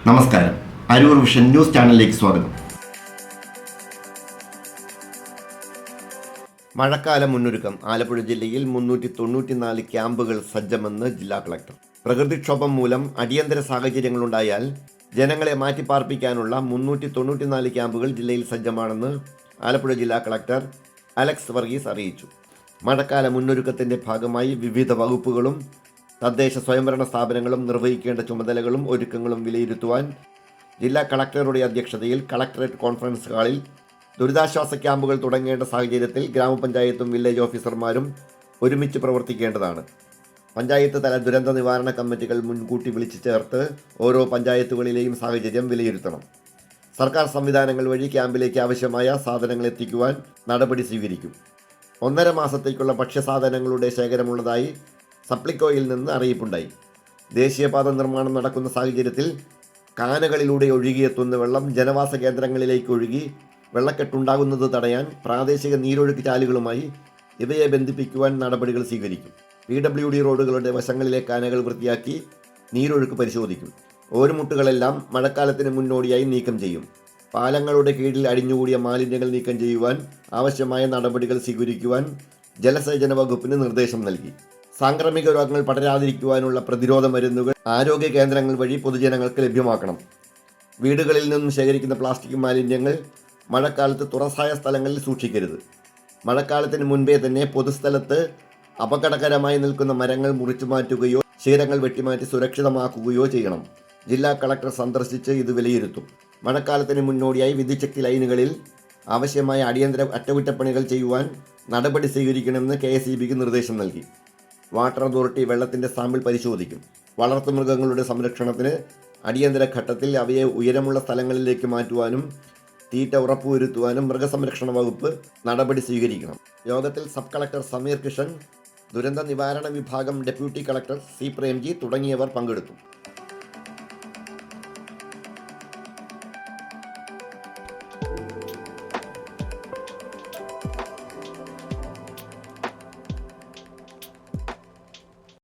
നമസ്കാരം. Aroor vision news ചാനലിലേക്ക് സ്വാഗതം. മഴക്കാല മുന്നൊരുക്കം. ആലപ്പുഴ ജില്ലയിൽ 394 ക്യാമ്പുകൾ സജ്ജമെന്ന് ജില്ലാ കളക്ടർ. പ്രകൃതിക്ഷോഭം മൂലം അടിയന്തര സാഹചര്യങ്ങളുണ്ടായാൽ ജനങ്ങളെ മാറ്റിപ്പാർപ്പിക്കാനുള്ള 394 ക്യാമ്പുകൾ ജില്ലയിൽ സജ്ജമാണെന്ന് ആലപ്പുഴ ജില്ലാ കളക്ടർ അലക്സ് വർഗീസ് അറിയിച്ചു. മഴക്കാല മുന്നൊരുക്കത്തിൻ്റെ ഭാഗമായി വിവിധ വകുപ്പുകളും തദ്ദേശ സ്വയംഭരണ സ്ഥാപനങ്ങളും നിർവഹിക്കേണ്ട ചുമതലകളും ഒരുക്കങ്ങളും വിലയിരുത്തുവാൻ ജില്ലാ കളക്ടറുടെ അധ്യക്ഷതയിൽ കളക്ടറേറ്റ് കോൺഫറൻസ് ഹാളിൽ ദുരിതാശ്വാസ ക്യാമ്പുകൾ തുടങ്ങേണ്ട സാഹചര്യത്തിൽ ഗ്രാമപഞ്ചായത്തും വില്ലേജ് ഓഫീസർമാരും ഒരുമിച്ച് പ്രവർത്തിക്കേണ്ടതാണ്. പഞ്ചായത്ത് തല ദുരന്ത നിവാരണ കമ്മിറ്റികൾ മുൻകൂട്ടി വിളിച്ചു ചേർത്ത് ഓരോ പഞ്ചായത്തുകളിലെയും സാഹചര്യം വിലയിരുത്തണം. സർക്കാർ സംവിധാനങ്ങൾ വഴി ക്യാമ്പിലേക്ക് ആവശ്യമായ സാധനങ്ങൾ എത്തിക്കുവാൻ നടപടി സ്വീകരിക്കും. 1.5 മാസത്തേക്കുള്ള ഭക്ഷ്യസാധനങ്ങളുടെ ശേഖരമുള്ളതായി സപ്ലിക്കോയിൽ നിന്ന് അറിയിപ്പുണ്ടായി. ദേശീയപാത നിർമ്മാണം നടക്കുന്ന സാഹചര്യത്തിൽ കാനകളിലൂടെ ഒഴുകിയെത്തുന്ന വെള്ളം ജനവാസ കേന്ദ്രങ്ങളിലേക്ക് ഒഴുകി വെള്ളക്കെട്ടുണ്ടാകുന്നത് തടയാൻ പ്രാദേശിക നീരൊഴുക്ക് ചാലുകളുമായി ഇവയെ ബന്ധിപ്പിക്കുവാൻ നടപടികൾ സ്വീകരിക്കും. PWD റോഡുകളുടെ വശങ്ങളിലെ കാനകൾ വൃത്തിയാക്കി നീരൊഴുക്ക് പരിശോധിക്കും. ഓരുമുട്ടുകളെല്ലാം മഴക്കാലത്തിന് മുന്നോടിയായി നീക്കം ചെയ്യും. പാലങ്ങളുടെ കീഴിൽ അടിഞ്ഞുകൂടിയ മാലിന്യങ്ങൾ നീക്കം ചെയ്യുവാൻ ആവശ്യമായ നടപടികൾ സ്വീകരിക്കുവാൻ ജലസേചന വകുപ്പിന് നിർദ്ദേശം നൽകി. സാംക്രമിക രോഗങ്ങൾ പടരാതിരിക്കുവാനുള്ള പ്രതിരോധ മരുന്നുകൾ ആരോഗ്യ കേന്ദ്രങ്ങൾ വഴി പൊതുജനങ്ങൾക്ക് ലഭ്യമാക്കണം. വീടുകളിൽ നിന്നും ശേഖരിക്കുന്ന പ്ലാസ്റ്റിക് മാലിന്യങ്ങൾ മഴക്കാലത്ത് തുറസായ സ്ഥലങ്ങളിൽ സൂക്ഷിക്കരുത്. മഴക്കാലത്തിന് മുൻപേ തന്നെ പൊതുസ്ഥലത്ത് അപകടകരമായി നിൽക്കുന്ന മരങ്ങൾ മുറിച്ചു മാറ്റുകയോ ശീലങ്ങൾ വെട്ടിമാറ്റി സുരക്ഷിതമാക്കുകയോ ചെയ്യണം. ജില്ലാ കളക്ടർ സന്ദർശിച്ച് ഇത് വിലയിരുത്തും. മഴക്കാലത്തിന് മുന്നോടിയായി വിദ്യുച്ഛക്തി ലൈനുകളിൽ ആവശ്യമായ അടിയന്തര അറ്റകുറ്റപ്പണികൾ ചെയ്യുവാൻ നടപടി സ്വീകരിക്കണമെന്ന് KSEBക്ക് നിർദ്ദേശം നൽകി. വാട്ടർ അതോറിറ്റി വെള്ളത്തിൻ്റെ സാമ്പിൾ പരിശോധിക്കും. വളർത്തുമൃഗങ്ങളുടെ സംരക്ഷണത്തിന് അടിയന്തര ഘട്ടത്തിൽ അവയെ ഉയരമുള്ള സ്ഥലങ്ങളിലേക്ക് മാറ്റുവാനും തീറ്റ ഉറപ്പുവരുത്തുവാനും മൃഗസംരക്ഷണ വകുപ്പ് നടപടി സ്വീകരിക്കണം. യോഗത്തിൽ സബ് കളക്ടർ സമീർ കിഷൻ, ദുരന്ത നിവാരണ വിഭാഗം ഡെപ്യൂട്ടി കളക്ടർ C. പ്രേംജി തുടങ്ങിയവർ പങ്കെടുത്തു.